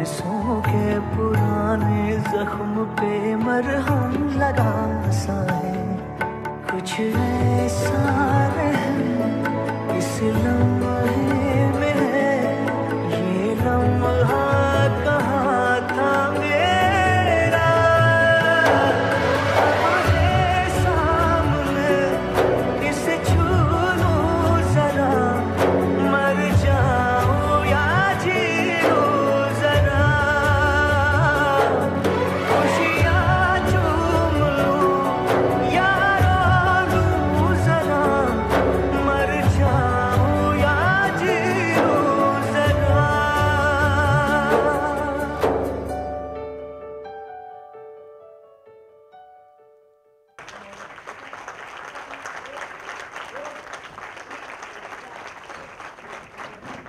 बरसों के पुराने जख्म पे मरहम लगा सा है, कुछ ऐसा नहीं इस लम्हे में है, ये लम्हा कहाँ था मेरा, अब है सामने इसे छू लूं जरा, मर जाऊं या जी लूं जरा, खुशियाँ चूम लूं या रो लूं जरा, मर जाऊं या जी लूं जरा।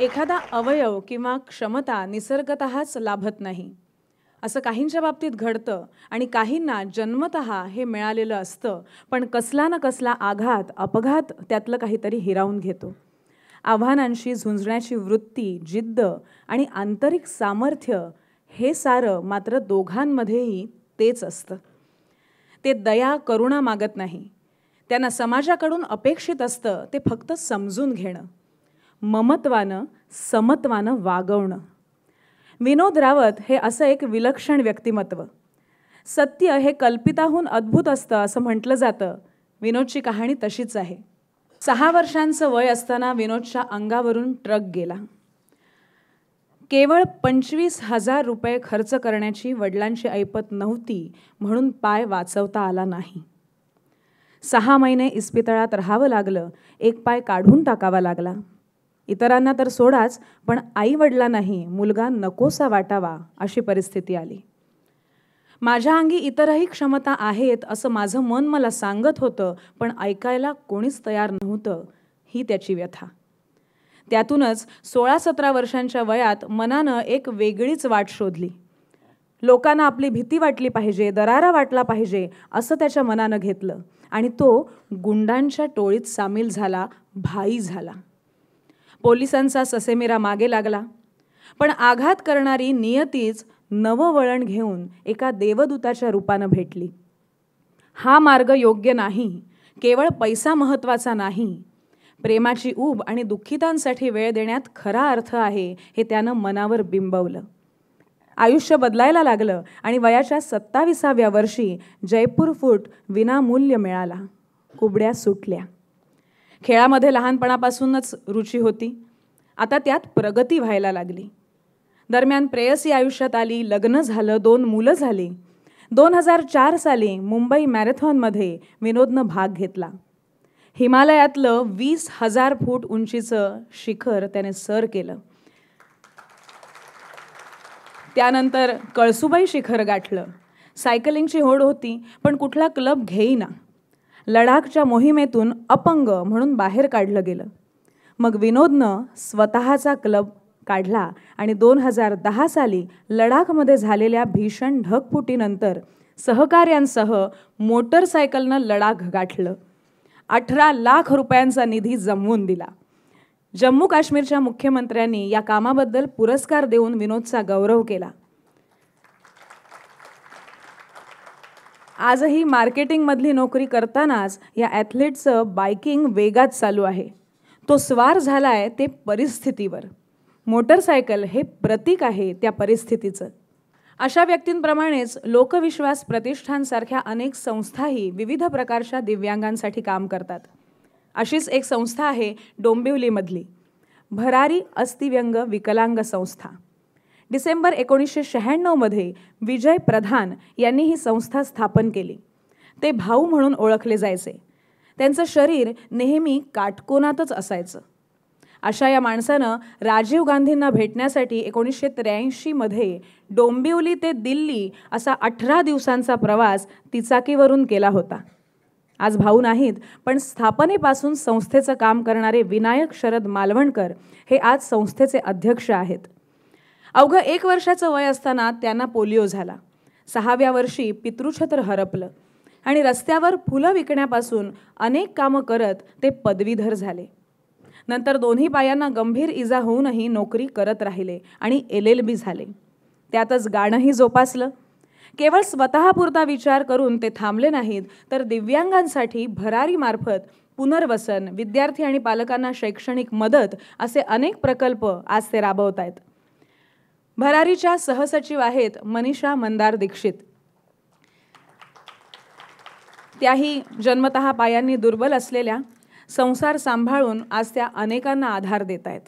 एखादा अवयव किंवा क्षमता निसर्गतःच लाभत नाही, असं काहींच्या बाबतीत घडतं आणि काहींना जन्मतः हे मिळालेलं असतं, पण कसला ना कसला आघात अपघात त्यातलं काहीतरी हिरावून घेतो. आव्हानांशी झुंजण्याची वृत्ती, जिद्द आणि आंतरिक सामर्थ्य हे सारं मात्र दोघांमध्येही तेच असतं. ते दया करुणा मागत नाही, त्यांना समाजाकडून अपेक्षित असतं ते फक्त समजून घेणं, ममत्वानं समत्वानं वागवणं. विनोद रावत हे असं एक विलक्षण व्यक्तिमत्व. सत्य हे कल्पिताहून अद्भुत असतं असं म्हटलं जातं. विनोदची कहाणी तशीच आहे. 6 वर्षांचं वय असताना विनोदच्या अंगावरून ट्रक गेला. केवळ 25,000 रुपये खर्च करण्याची वडिलांची ऐपत नव्हती म्हणून पाय वाचवता आला नाही. 6 महिने इस्पितळात राहावं लागलं. एक पाय काढून टाकावा लागला. इतरांना तर सोडाच, पण आई वडिलांनाही मुलगा नकोसा वाटावा अशी परिस्थिती आली. माझ्या अंगी इतरही क्षमता आहेत असं माझं मन मला सांगत होतं, पण ऐकायला कोणीच तयार नव्हतं, ही त्याची व्यथा. त्यातूनच 16-17 वर्षांच्या वयात मनानं एक वेगळीच वाट शोधली. लोकांना आपली भीती वाटली पाहिजे, दरारा वाटला पाहिजे असं त्याच्या मनानं घेतलं आणि तो गुंडांच्या टोळीत सामील झाला, भाई झाला. पोलिसांचा ससेमिरा मागे लागला, पण आघात करणारी नियतीच नवं वळण घेऊन एका देवदूताच्या रूपानं भेटली. हा मार्ग योग्य नाही, केवळ पैसा महत्त्वाचा नाही, प्रेमाची ऊब आणि दुःखितांसाठी वेळ देण्यात खरा अर्थ आहे हे त्यानं मनावर बिंबवलं. आयुष्य बदलायला लागलं आणि वयाच्या 27व्या वर्षी जयपूर फूट विनामूल्य मिळाला. कुबड्या सुटल्या. खेळामध्ये लहानपणापासूनच रुची होती. आता त्यात प्रगती व्हायला लागली. दरम्यान प्रेयसी आयुष्यात आली, लग्न झालं, 2 मुलं झाली. 2004 साली मुंबई मॅरेथॉनमध्ये विनोदनं भाग घेतला. हिमालयातलं 20,000 फूट उंचीचं शिखर त्याने सर केलं. त्यानंतर कळसुबाई शिखर गाठलं. सायकलिंगची होड होती, पण कुठला क्लब घेईना. लडाखच्या मोहिमेतून अपंग म्हणून बाहेर काढलं गेलं. मग विनोदनं स्वतःचा क्लब काढला आणि 2010 साली लडाखमध्ये झालेल्या भीषण ढगफुटीनंतर सहकार्यांसह मोटरसायकलनं लडाख गाठलं. 18 लाख रुपयांचा निधी जमवून दिला. जम्मू काश्मीरच्या मुख्यमंत्र्यांनी या कामाबद्दल पुरस्कार देऊन विनोदचा गौरव केला. आजही मार्केटिंगमधली नोकरी करतानाच या ॲथलीटचं बायकिंग वेगात चालू आहे. तो स्वार झालाय ते परिस्थितीवर. मोटरसायकल हे प्रतीक आहे त्या परिस्थितीचं. अशा व्यक्तींप्रमाणेच लोकविश्वास प्रतिष्ठानसारख्या अनेक संस्थाही विविध प्रकारच्या दिव्यांगांसाठी काम करतात. अशीच एक संस्था आहे डोंबिवलीमधली भरारी अस्थिव्यंग विकलांग संस्था. डिसेंबर 1996 मध्ये विजय प्रधान यांनी ही संस्था स्थापन केली. ते भाऊ म्हणून ओळखले जायचे. त्यांचं शरीर नेहमी काटकोनातच असायचं. अशा या माणसानं राजीव गांधींना भेटण्यासाठी 1983 मध्ये डोंबिवली ते दिल्ली असा 18 दिवसांचा प्रवास तिचाकीवरून केला होता. आज भाऊ नाहीत, पण स्थापनेपासून संस्थेचं काम करणारे विनायक शरद मालवणकर हे आज संस्थेचे अध्यक्ष आहेत. अवघं 1 वर्षाचं वय असताना त्यांना पोलिओ झाला. 6व्या वर्षी पितृछत्र हरपलं आणि रस्त्यावर फुलं विकण्यापासून अनेक कामं करत ते पदवीधर झाले. नंतर दोन्ही पायांना गंभीर इजा होऊनही नोकरी करत राहिले आणि LLB झाले. त्यातच गाणंही जोपासलं. केवळ स्वतःपुरता विचार करून ते थांबले नाहीत, तर दिव्यांगांसाठी भरारीमार्फत पुनर्वसन, विद्यार्थी आणि पालकांना शैक्षणिक मदत असे अनेक प्रकल्प आज ते राबवत आहेत. भरारीच्या सहसचिव आहेत मनीषा मंदार दीक्षित. त्याही जन्मतः पायांनी दुर्बल असलेल्या, संसार सांभाळून आज त्या अनेकांना आधार देत आहेत.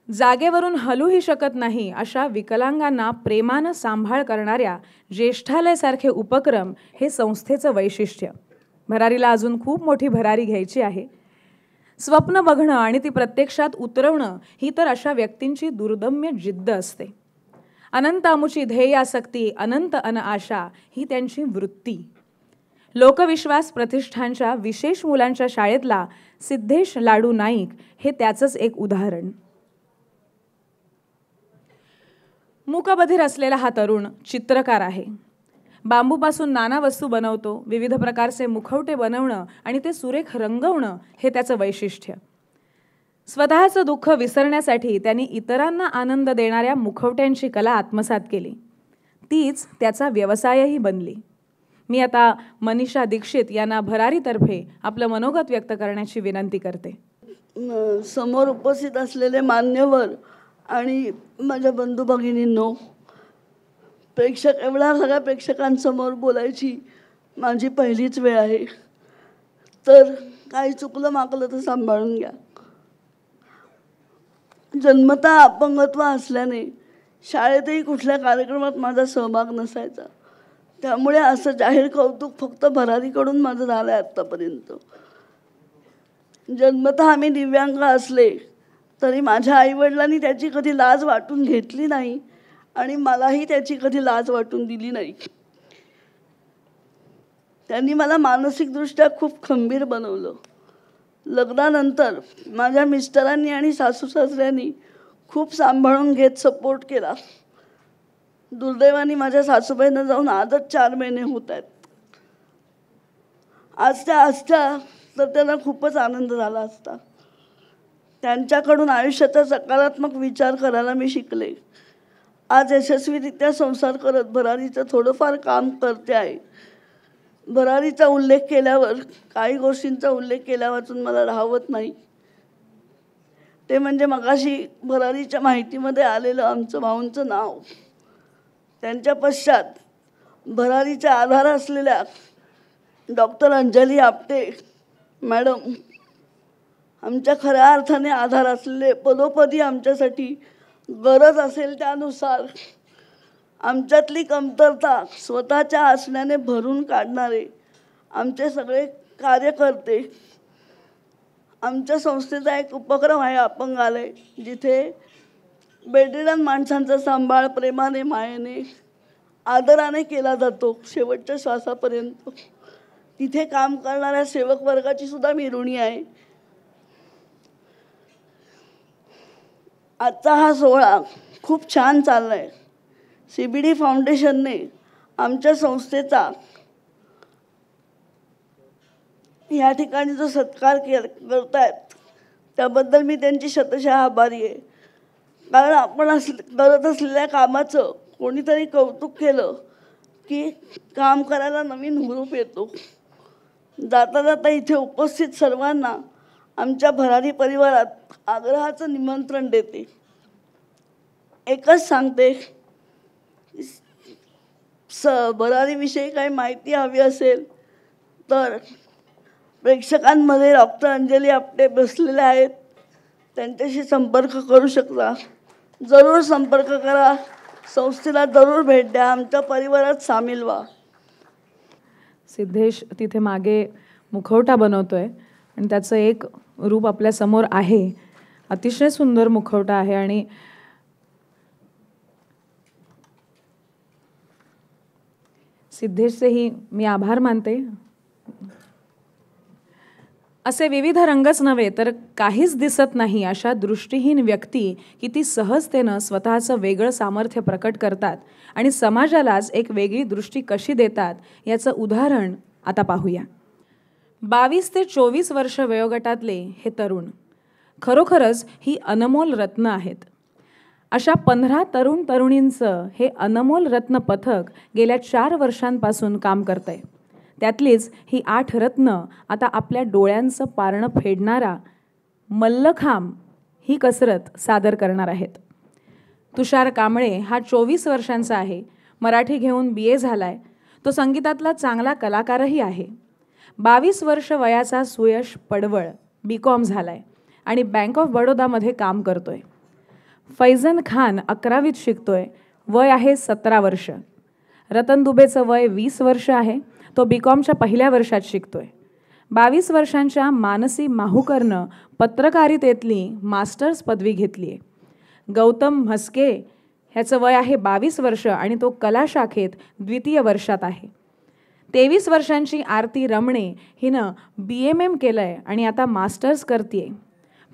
जागेवरून हलूही शकत नाही अशा विकलांगांना प्रेमानं सांभाळ करणाऱ्या ज्येष्ठालयासारखे उपक्रम हे संस्थेचं वैशिष्ट्य. भरारीला अजून खूप मोठी भरारी घ्यायची आहे. स्वप्न बघणं आणि ती प्रत्यक्षात उतरवणं ही तर अशा व्यक्तींची दुर्दम्य जिद्द असते. अनंत अमुची ध्येयासक्ती, अनंत अन आशा ही त्यांची वृत्ती. लोकविश्वास प्रतिष्ठानच्या विशेष मुलांच्या शाळेतला सिद्धेश लाडू नाईक हे त्याचंच एक उदाहरण. मूकबधीर असलेला हा तरुण चित्रकार आहे. बांबूपासून नाना वस्तू बनवतो. विविध प्रकारचे मुखवटे बनवणं आणि ते सुरेख रंगवणं हे त्याचं वैशिष्ट्य. स्वतःचं दुःख विसरण्यासाठी त्यांनी इतरांना आनंद देणाऱ्या मुखवट्यांची कला आत्मसात केली. तीच त्याचा व्यवसायही बनली. मी आता मनीषा दीक्षित यांना भरारीतर्फे आपलं मनोगत व्यक्त करण्याची विनंती करते. समोर उपस्थित असलेले मान्यवर आणि माझ्या बंधू भगिनींनो, एवढ्या सगळ्या प्रेक्षकांसमोर बोलायची माझी पहिलीच वेळ आहे, तर काही चुकलं माकलं तर सांभाळून घ्या. जन्मतः अपंगत्व असल्याने शाळेतही कुठल्या कार्यक्रमात माझा सहभाग नसायचा. त्यामुळे असं जाहीर कौतुक फक्त भरारीकडून माझं झालं आहे आत्तापर्यंत. जन्मतः आम्ही दिव्यांग असले तरी माझ्या आईवडिलांनी त्याची कधी लाज वाटून घेतली नाही आणि मलाही त्याची कधी लाज वाटून दिली नाही. त्यांनी मला मानसिकदृष्ट्या खूप खंबीर बनवलं. लग्नानंतर माझ्या मिस्टरांनी आणि सासू सासऱ्यांनी खूप सांभाळून घेत सपोर्ट केला. दुर्दैवाने माझ्या सासूबाईंना जाऊन आजच 4 महिने होत आहेत. आज त्या असत्या तर त्यांना खूपच आनंद झाला असता. त्यांच्याकडून आयुष्याचा सकारात्मक विचार करायला मी शिकले. आज यशस्वीरित्या संसार करत भरारीचं थोडंफार काम करते आहे. भरारीचा उल्लेख केल्यावर काही गोष्टींचा उल्लेख केल्यावाचून मला राहवत नाही. ते म्हणजे मगाशी भरारीच्या माहितीमध्ये आलेलं आमचं भाऊंचं नाव. त्यांच्या पश्चात भरारीचा आधार असलेल्या डॉक्टर अंजली आपटे मॅडम, आमच्या खऱ्या अर्थाने आधार असलेले, पदोपदी आमच्यासाठी गरज असेल त्यानुसार आमच्यातली कमतरता स्वतःच्या असण्याने भरून काढणारे आमचे सगळे कार्यकर्ते. आमच्या संस्थेचा एक उपक्रम आहे अपंगालय, जिथे बेडरिडन माणसांचा सांभाळ प्रेमाने, मायेने, आदराने केला जातो शेवटच्या श्वासापर्यंत. तिथे काम करणाऱ्या सेवक वर्गाची सुद्धा मी ऋणी आहे. आजचा हा सोहळा खूप छान चालला आहे. CBD फाउंडेशनने आमच्या संस्थेचा या ठिकाणी जो सत्कार करतायत त्याबद्दल मी त्यांची शतशः आभारी आहे. कारण आपण करत असलेल्या कामाचं कोणीतरी कौतुक केलं की काम करायला नवीन हुरूप येतो. जाता जाता इथे उपस्थित सर्वांना आमच्या भरारी परिवारात आग्रहाचं निमंत्रण देते. एकच सांगते, भरारीविषयी काही माहिती हवी असेल तर प्रेक्षकांमध्ये डॉक्टर अंजली आपटे बसलेले आहेत, त्यांच्याशी संपर्क करू शकता. जरूर संपर्क करा. संस्थेला जरूर भेट द्या. आमच्या परिवारात सामील व्हा. सिद्धेश तिथे मागे मुखवटा बनवतोय आणि त्याचं एक रूप आपल्या समोर आहे. अतिशय सुंदर मुखवटा आहे आणि सिद्धेशचेही मी आभार मानते. असे विविध रंगच नव्हे तर काहीच दिसत नाही अशा दृष्टीहीन व्यक्ती किती सहजतेनं स्वतःचं वेगळं सामर्थ्य प्रकट करतात आणि समाजालाच एक वेगळी दृष्टी कशी देतात याचं उदाहरण आता पाहूया. 22 ते 24 वर्ष वयोगटातले हे तरुण खरोखरच ही अनमोल रत्न आहेत. अशा 15 तरुण तरुणींचं हे अनमोल रत्न पथक गेल्या 4 वर्षांपासून काम करत आहे. त्यातलीच ही 8 रत्न आता आपल्या डोळ्यांचं पारणं फेडणारा मल्लखांब ही कसरत सादर करणार आहेत. तुषार कांबळे हा 24 वर्षांचा आहे. मराठी घेऊन BA झालाय. तो संगीतातला चांगला कलाकारही आहे. 22 वर्ष वयाचा सुयश पडवळ BCom झालाय आणि बँक ऑफ बडोदामध्ये काम करतोय. फैजन खान 11वीत शिकतोय. वय आहे 17 वर्ष. रतन दुबेचं वय 20 वर्ष आहे. तो BComच्या पहिल्या वर्षात शिकतोय. 22 वर्षांच्या मानसी माहुकरनं पत्रकारितेतली मास्टर्स पदवी घेतली आहे. गौतम म्हस्के ह्याचं वय आहे 22 वर्ष आणि तो कला शाखेत द्वितीय वर्षात आहे. 23 वर्षांची आरती रमणे हिनं BMM केलं आहे आणि आता मास्टर्स करते.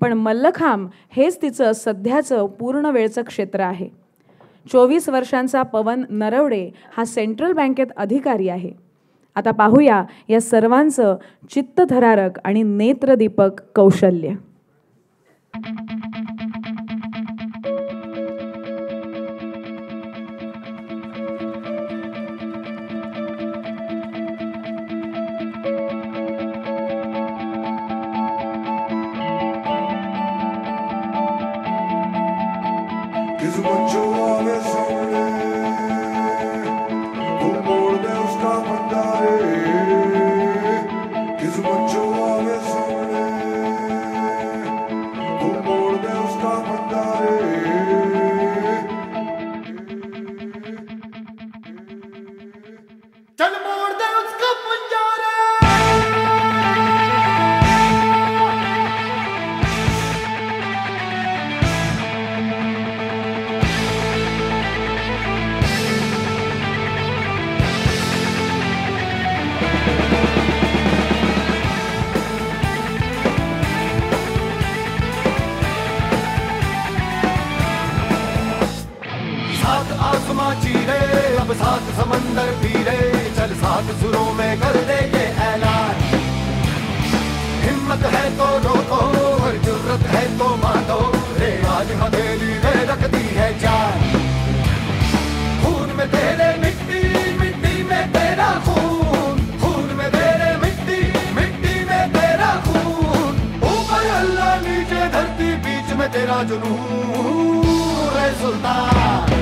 पण मल्लखांब हेच तिचं सध्याचं पूर्ण वेळचं क्षेत्र आहे. 24 वर्षांचा पवन नरवडे हा सेंट्रल बँकेत अधिकारी आहे. आता पाहूया या सर्वांचं चित्तथरारक आणि नेत्रदीपक कौशल्य. किस बच्चों आगे सामने तू मोड़ दे उसका बंदा रे. किस बच्चों आगे सामने तू मोड़ दे उसका बंदा रे. चल मोड़ दे उसका पंजा रे. आसमां चीरे अब 7 समंदर पीरे. चल 7 सुरों में कर दे ये ऐलान. हिम्मत है तो रोको और जुर्रत है तो मानो रे. आज हथेली में रख दी है जान. खून में तेरे मिट्टी मिट्टी में तेरा खून. खून में तेरे मिट्टी मिट्टी में तेरा खून. ऊपर अल्लाह नीचे धरती बीच में तेरा जुनून रे सुल्तान.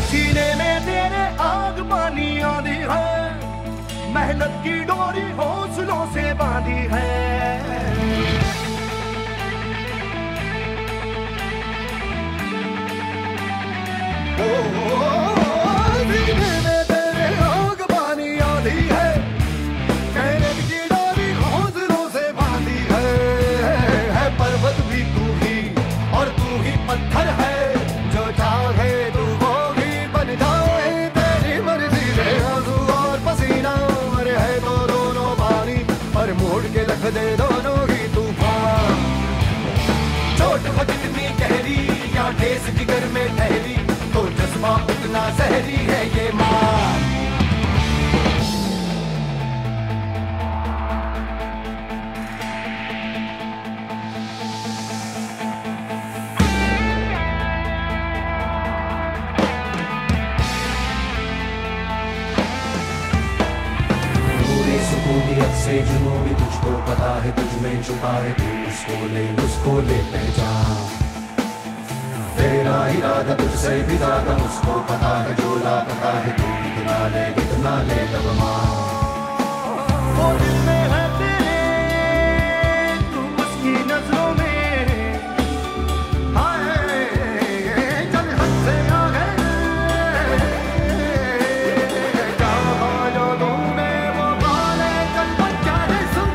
सीने में तेरे आग पानी आंधी है. मेहनत की डोरी हौसलों से बांधी है. सीने में तेरे आग पानी आंधी है. मेहनत की डोरी हौसलों से बांधी है. पर्वत भी तू ही और तू ही पत्थर है. जो चाहे तू वो भी बन जाए. तेरी मर्जी से आंसू और पसीना मरे है तो दोनों पानी पर मोड़ के रख दे दोनों ही तूफान. चोट हो जितनी गहरी या ठेस जिगर में ठहरी तो जज्बा उतना जहरी है ये मान. सुकूनियत से जुनून तुझको पता है तुझ में छुपा है. तू उसको ले पहचान. तेरा इरादा तुझसे भी ज्यादा उसको पता है. जो लापता है तू कितना ले तब मां. वो दिल में है तेरे तू उसकी नजरों में. हाय चल हद से आगे. चाहा जो तूने वो पाले. चल बच्चा रे सुन.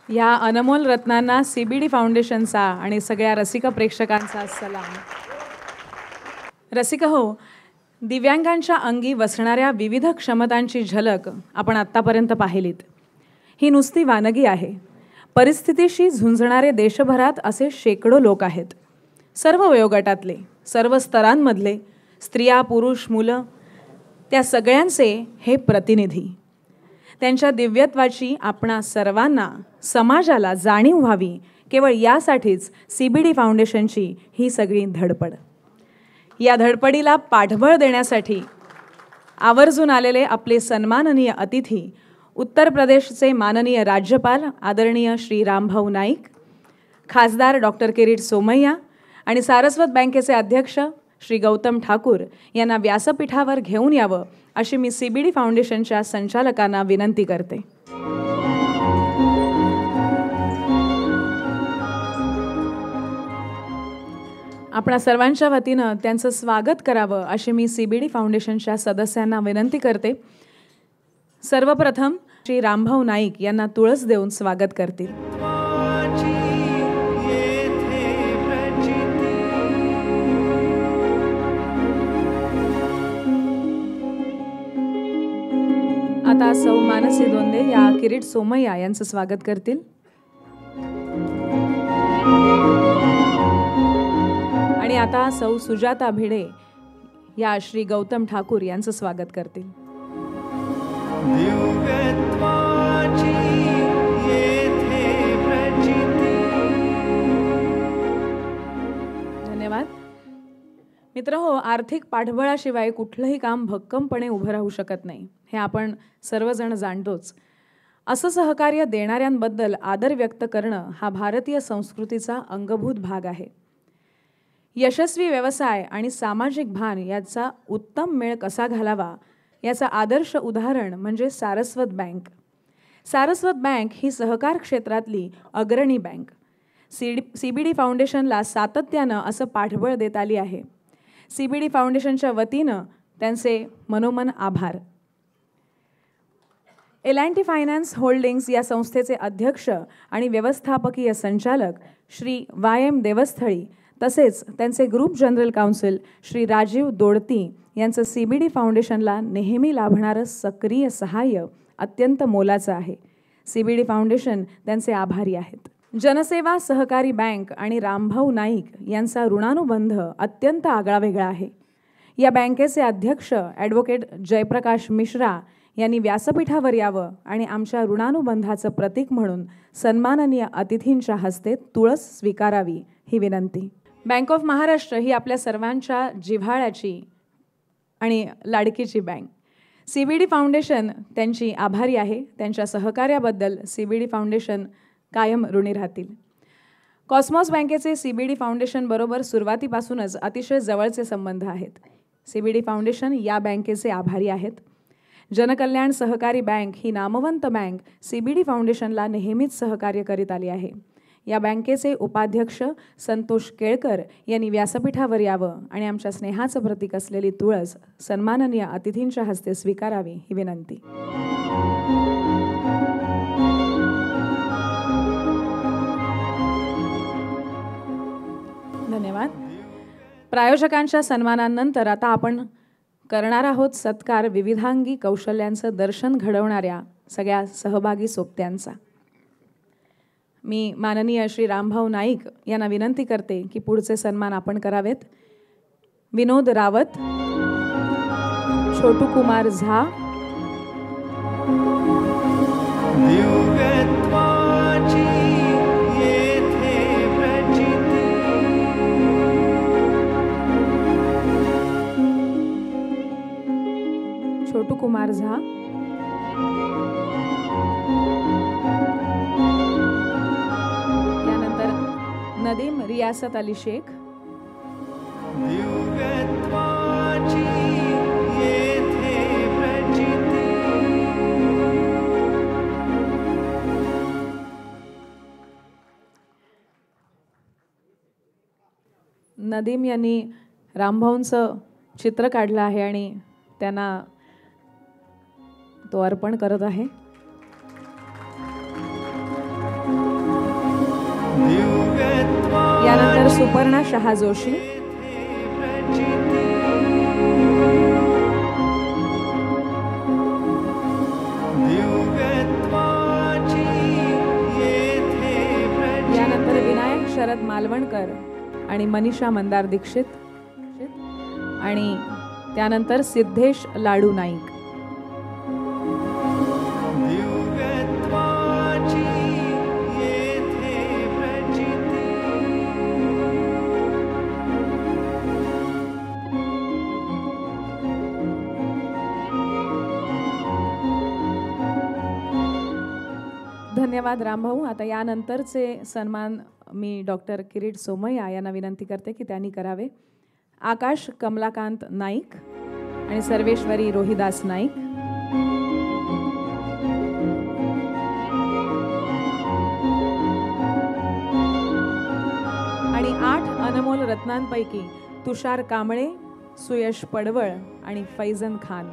या अनमोल रत्नांना CBD फाउंडेशनचा आणि सगळ्या रसिक प्रेक्षकांचा सलाम. रसिक हो, दिव्यांगांच्या अंगी वसणाऱ्या विविध क्षमतांची झलक आपण आत्तापर्यंत पाहिलीत. ही नुसती वानगी आहे. परिस्थितीशी झुंजणारे देशभरात असे शेकडो लोक आहेत. सर्व वयोगटातले, सर्व स्तरांमधले, स्त्रिया, पुरुष, मुलं, त्या सगळ्यांचे हे प्रतिनिधी. त्यांच्या दिव्यत्वाची आपणा सर्वांना, समाजाला जाणीव व्हावी, केवळ यासाठीच CBD फाउंडेशनची ही सगळी धडपड. या धडपडीला पाठबळ देण्यासाठी आवर्जून आलेले आपले सन्माननीय अतिथी, उत्तर प्रदेशचे माननीय राज्यपाल आदरणीय श्री रामभाऊ नाईक, खासदार डॉक्टर किरीट सोमय्या आणि सारस्वत बँकेचे अध्यक्ष श्री गौतम ठाकूर यांना व्यासपीठावर घेऊन यावं अशी मी CBD फाउंडेशनच्या संचालकांना विनंती करते. आपणा सर्वांच्या वतीनं त्यांचं स्वागत करावं अशी मी CBD फाउंडेशनच्या सदस्यांना विनंती करते. सर्वप्रथम श्री रामभाऊ नाईक यांना तुळस देऊन स्वागत करतील. आता सौ मानसी दोंदे या किरीट सोमय्या यांचं स्वागत करतील. आणि आता सौ सुजाता भिडे या श्री गौतम ठाकूर यांचं स्वागत करतील. धन्यवाद. मित्रहो, आर्थिक पाठबळाशिवाय कुठलंही काम भक्कमपणे उभं राहू शकत नाही, हे आपण सर्वजण जाणतोच. असं सहकार्य देणाऱ्यांबद्दल आदर व्यक्त करणं हा भारतीय संस्कृतीचा अंगभूत भाग आहे. यशस्वी व्यवसाय आणि सामाजिक भान याचा उत्तम मेळ कसा घालावा याचं आदर्श उदाहरण म्हणजे सारस्वत बँक. सारस्वत बँक ही सहकार क्षेत्रातली अग्रणी बँक. CBD फाउंडेशनला सातत्यानं असं पाठबळ देत आली आहे. CBD फाउंडेशनच्या वतीनं त्यांचे मनोमन आभार. L&T फायनान्स होल्डिंग्स या संस्थेचे अध्यक्ष आणि व्यवस्थापकीय संचालक श्री YM देवस्थळी तसेच त्यांचे group general council Shri Rajiv Dodti यांचं CBD फाउंडेशनला नेहमी लाभणारं सक्रिय सहाय्य अत्यंत मोलाचं आहे. CBD फाउंडेशन त्यांचे आभारी आहेत. जनसेवा सहकारी बँक आणि रामभाऊ नाईक यांचा ऋणानुबंध अत्यंत आगळावेगळा आहे. या बँकेचे अध्यक्ष ॲडव्होकेट जयप्रकाश मिश्रा यांनी व्यासपीठावर यावं आणि आमच्या ऋणानुबंधाचं प्रतीक म्हणून सन्माननीय अतिथींच्या हस्ते तुळस स्वीकारावी ही विनंती. बँक ऑफ महाराष्ट्र ही आपल्या सर्वांच्या जिव्हाळ्याची आणि लाडकीची बँक. CBD फाउंडेशन त्यांची आभारी आहे. त्यांच्या सहकार्याबद्दल CBD फाउंडेशन कायम ऋणी राहतील. कॉस्मॉस बँकेचे CBD फाउंडेशनबरोबर सुरुवातीपासूनच अतिशय जवळचे संबंध आहेत. CBD फाउंडेशन या बँकेचे आभारी आहेत. जनकल्याण सहकारी बँक ही नामवंत बँक CBD फाउंडेशनला नेहमीच सहकार्य करीत आली आहे. या बँकेचे उपाध्यक्ष संतोष केळकर यांनी व्यासपीठावर यावं आणि आमच्या स्नेहाचं प्रतीक असलेली तुळस सन्माननीय अतिथींच्या हस्ते स्वीकारावी ही विनंती. धन्यवाद. प्रायोजकांच्या सन्मानानंतर आता आपण करणार आहोत सत्कार विविधांगी कौशल्यांचं दर्शन घडवणाऱ्या सगळ्या सहभागी सोबत्यांचा. मी माननीय श्री रामभाऊ नाईक यांना विनंती करते की पुढचे सन्मान आपण करावेत. विनोद रावत, छोटू कुमार झा, छोटू कुमार झा, यानंतर नदीम रियासत अली शेख, नदीम यांनी रामभाऊंचं चित्र काढलं आहे आणि त्यांना तो अर्पण करत आहे. सुपर्णा शहा जोशी, यानंतर विनायक शरद मालवणकर आणि मनीषा मंदार दीक्षित आणि त्यानंतर सिद्धेश लाडू नाईक. धन्यवाद रामभाऊ. आता यानंतरचे सन्मान मी डॉक्टर किरीट सोमय्या यांना विनंती करते की त्यांनी करावे. आकाश कमलाकांत नाईक आणि सर्वेश्वरी रोहिदास नाईक. आणि 8 अनमोल रत्नांपैकी तुषार कांबळे, सुयश पडवळ आणि फैजन खान.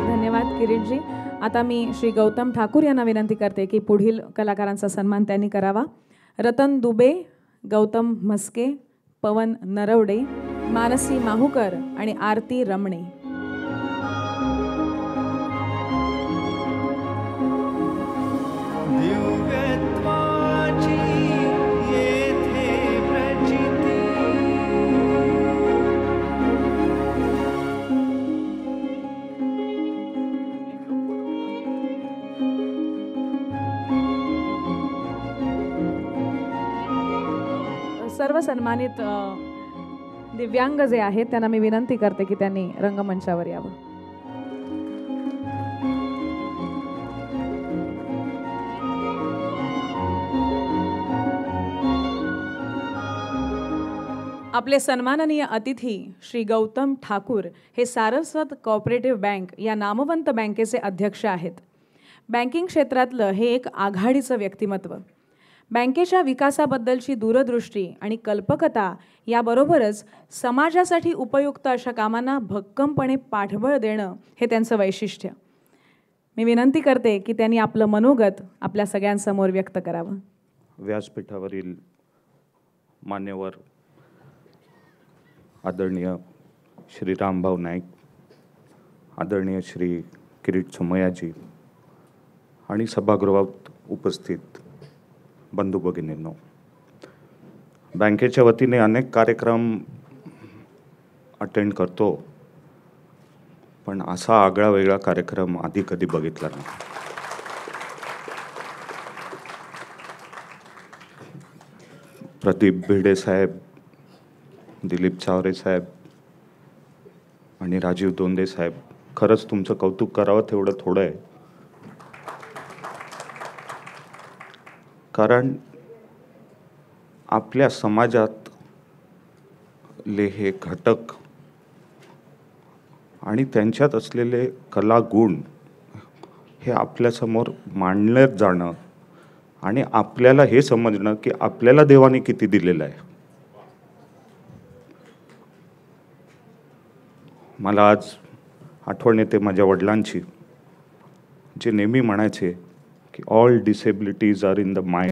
धन्यवाद किरीटजी. आता मी श्री गौतम ठाकूर यांना विनंती करते की पुढील कलाकारांचा सन्मान त्यांनी करावा. रतन दुबे, गौतम म्हस्के, पवन नरवडे, मानसी माहुकर आणि आरती रमणे. सर्व सन्मानित दिव्यांग जे आहेत त्यांना मी विनंती करते की त्यांनी रंगमंचावर यावं. आपले सन्माननीय अतिथी श्री गौतम ठाकूर हे सारस्वत कोऑपरेटिव्ह बँक या नामवंत बँकेचे अध्यक्ष आहेत. बँकिंग क्षेत्रातलं हे एक आघाडीचं व्यक्तिमत्व. बँकेच्या विकासाबद्दलची दूरदृष्टी आणि कल्पकता याबरोबरच समाजासाठी उपयुक्त अशा कामांना भक्कमपणे पाठबळ देणं हे त्यांचं वैशिष्ट्य. मी विनंती करते की त्यांनी आपलं मनोगत आपल्या सगळ्यांसमोर व्यक्त करावं. व्यासपीठावरील मान्यवर आदरणीय श्री रामभाऊ नाईक, आदरणीय श्री किरीट सोमय्याजी आणि सभागृहात उपस्थित बंधू भगिनींनो, बँकेच्या वतीने अनेक कार्यक्रम अटेंड करतो, पण असा आगळा वेगळा कार्यक्रम आधी कधी बघितला नाही. प्रदीप भिडे साहेब, दिलीप चावरे साहेब आणि राजीव दोंदे साहेब, खरंच तुमचं कौतुक करावं तेवढं थोडं आहे. कारण आपल्या समाजात हे घटक आणि त्यांच्यात असलेले कलागुण हे आपल्यासमोर मांडलं जाणं आणि आपल्याला हे समजणं की आपल्याला देवाने किती दिलेलं आहे. मला आज आठवण येते माझ्या वडिलांची, जे नेहमी म्हणायचे की all disabilities are in the mind.